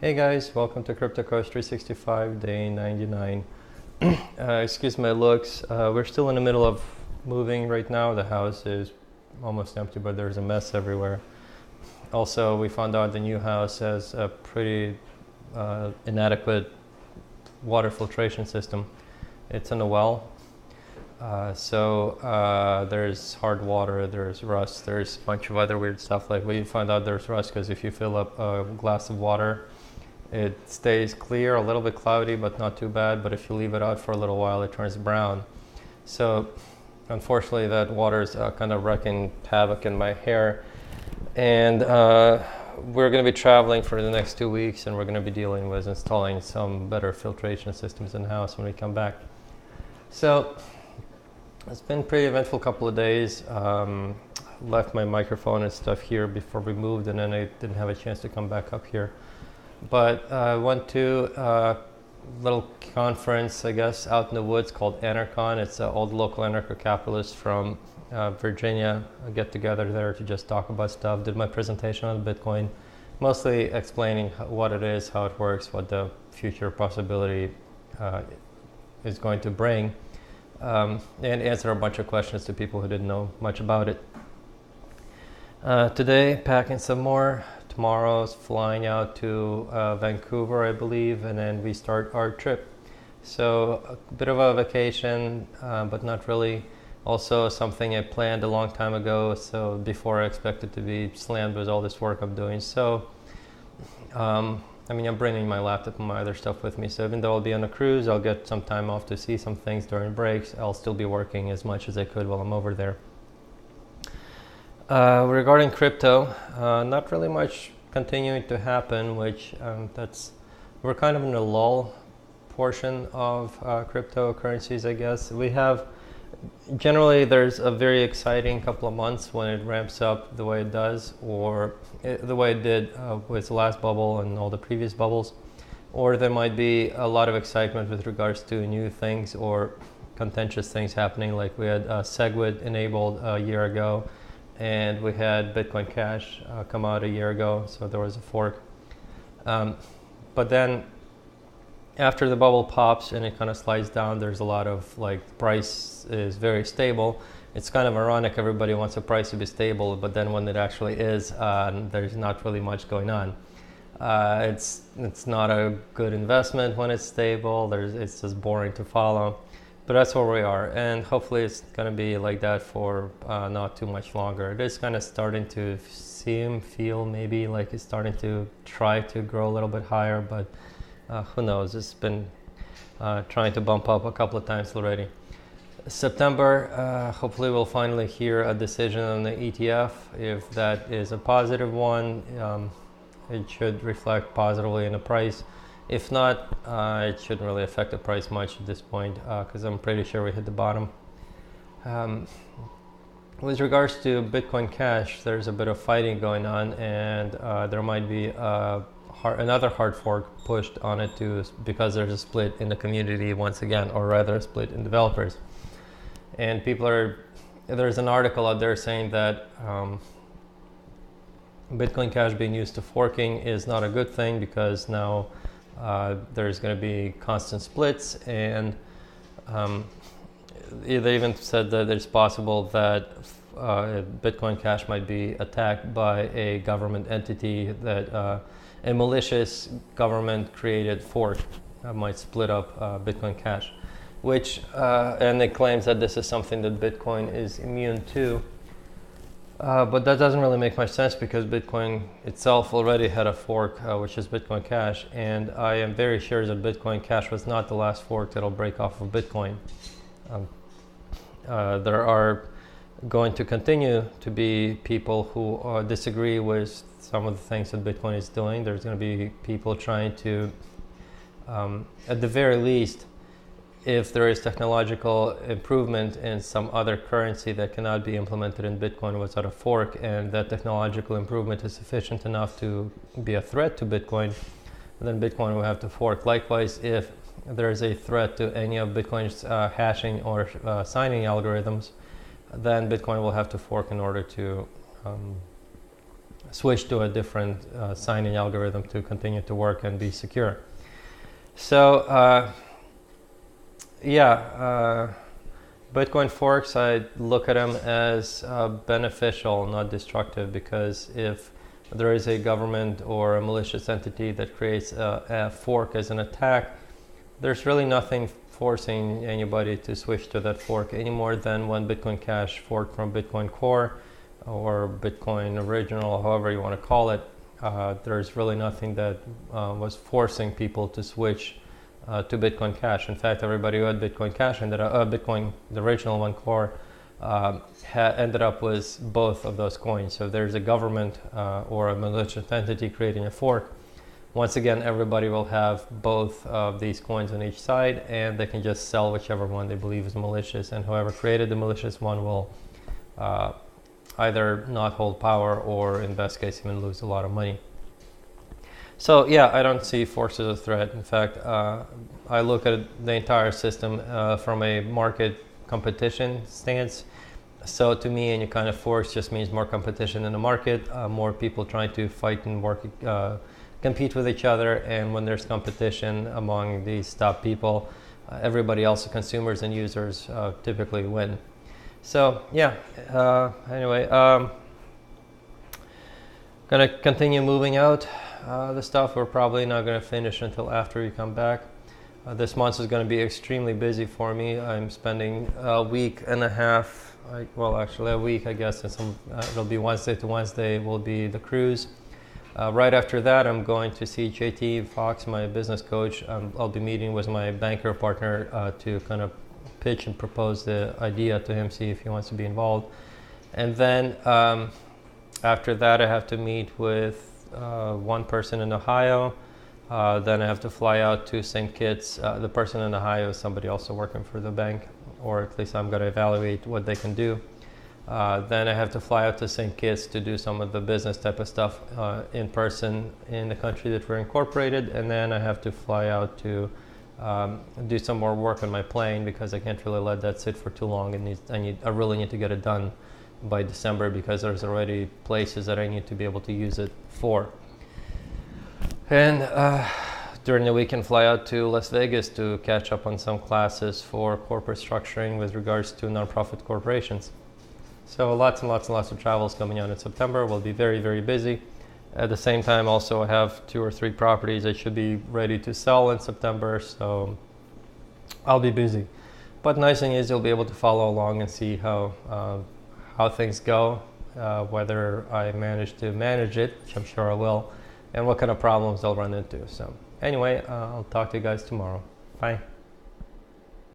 Hey guys, welcome to CryptoCoach365 day 99. Excuse my looks. We're still in the middle of moving right now. The house is almost empty, but there's a mess everywhere. Also, we found out the new house has a pretty inadequate water filtration system. It's in a well. There's hard water, there's rust, there's a bunch of other weird stuff. Like we found out there's rust because if you fill up a glass of water, it stays clear, a little bit cloudy, but not too bad. But if you leave it out for a little while, it turns brown. So unfortunately, that water's kind of wreaking havoc in my hair. And we're going to be traveling for the next 2 weeks, and we're going to be dealing with installing some better filtration systems in the house when we come back. So it's been a pretty eventful couple of days. Left my microphone and stuff here before we moved, and then I didn't have a chance to come back up here. But I went to a little conference, I guess, out in the woods called Anarchon. It's an old local anarcho-capitalist from Virginia. I get together there to just talk about stuff. Did my presentation on Bitcoin, mostly explaining what it is, how it works, what the future possibility is going to bring, and answer a bunch of questions to people who didn't know much about it. Today, packing some more. Tomorrow's flying out to Vancouver, I believe, and then we start our trip. So a bit of a vacation, but not really. Also something I planned a long time ago, so before I expected to be slammed with all this work I'm doing. So, I'm bringing my laptop and my other stuff with me. So even though I'll be on a cruise, I'll get some time off to see some things during breaks. I'll still be working as much as I could while I'm over there. Regarding crypto, not really much continuing to happen, which we're kind of in the lull portion of cryptocurrencies, I guess. We have, generally there's a very exciting couple of months when it ramps up the way it does, or the way it did with the last bubble and all the previous bubbles, or there might be a lot of excitement with regards to new things or contentious things happening, like we had SegWit enabled a year ago, and we had Bitcoin Cash come out a year ago, so there was a fork. But then after the bubble pops and it kind of slides down, there's a lot of price is very stable. It's kind of ironic, everybody wants a price to be stable, but then when it actually is, there's not really much going on. It's not a good investment when it's stable. It's just boring to follow. But that's where we are, and hopefully it's going to be like that for not too much longer. It is kind of starting to feel maybe like it's starting to try to grow a little bit higher, but who knows? It's been trying to bump up a couple of times already. September, hopefully we'll finally hear a decision on the ETF. If that is a positive one, it should reflect positively in the price. If not, it shouldn't really affect the price much at this point, because I'm pretty sure we hit the bottom. With regards to Bitcoin Cash, there's a bit of fighting going on, and there might be another hard fork pushed on it too, because there's a split in the community once again, or rather a split in developers. And there's an article out there saying that Bitcoin Cash being used to forking is not a good thing, because now there's going to be constant splits, and they even said that it's possible that Bitcoin Cash might be attacked by a government entity, that a malicious government created fork might split up Bitcoin Cash, which and it claims that this is something that Bitcoin is immune to. But that doesn't really make much sense, because Bitcoin itself already had a fork, which is Bitcoin Cash, and I am very sure that Bitcoin Cash was not the last fork that'll break off of Bitcoin. There are going to continue to be people who disagree with some of the things that Bitcoin is doing. There's going to be people trying to, at the very least, if there is technological improvement in some other currency that cannot be implemented in Bitcoin without a fork, and that technological improvement is sufficient enough to be a threat to Bitcoin, then Bitcoin will have to fork. Likewise, if there is a threat to any of Bitcoin's hashing or signing algorithms, then Bitcoin will have to fork in order to switch to a different signing algorithm to continue to work and be secure. So Bitcoin forks, I look at them as beneficial, not destructive, because if there is a government or a malicious entity that creates a fork as an attack, there's really nothing forcing anybody to switch to that fork any more than when Bitcoin Cash forked from Bitcoin Core or Bitcoin Original, however you want to call it. There's really nothing that was forcing people to switch to Bitcoin Cash. In fact, everybody who had Bitcoin Cash ended up, Bitcoin, the original one Core, ended up with both of those coins. So there's a government or a malicious entity creating a fork. Once again, everybody will have both of these coins on each side, and they can just sell whichever one they believe is malicious, and whoever created the malicious one will either not hold power or, in best case, even lose a lot of money. So yeah, I don't see forks as a threat. In fact, I look at the entire system from a market competition stance. So to me, any kind of forks just means more competition in the market, more people trying to fight and work, compete with each other. And when there's competition among these top people, everybody else, the consumers and users, typically win. So yeah, anyway, gonna continue moving out the stuff. We're probably not gonna finish until after we come back. This month is gonna be extremely busy for me. I'm spending a week and a half, well actually a week I guess, and it'll be Wednesday to Wednesday will be the cruise. Right after that, I'm going to see JT Fox, my business coach. I'll be meeting with my banker partner to kind of pitch and propose the idea to him, see if he wants to be involved. And then after that, I have to meet with one person in Ohio. Then I have to fly out to St. Kitts. The person in Ohio is somebody also working for the bank, or at least I'm going to evaluate what they can do. Then I have to fly out to St. Kitts to do some of the business type of stuff in person in the country that we're incorporated. And then I have to fly out to do some more work on my plane, because I can't really let that sit for too long. I really need to get it done by December, because there's already places that I need to be able to use it for. And during the weekend, fly out to Las Vegas to catch up on some classes for corporate structuring with regards to nonprofit corporations. So lots and lots and lots of travels coming out in September. We'll be very, very busy. At the same time, also I have 2 or 3 properties that should be ready to sell in September, so I'll be busy. But nice thing is you'll be able to follow along and see how things go, whether I manage to manage it, which I'm sure I will, and what kind of problems I'll run into. So anyway, I'll talk to you guys tomorrow. Bye.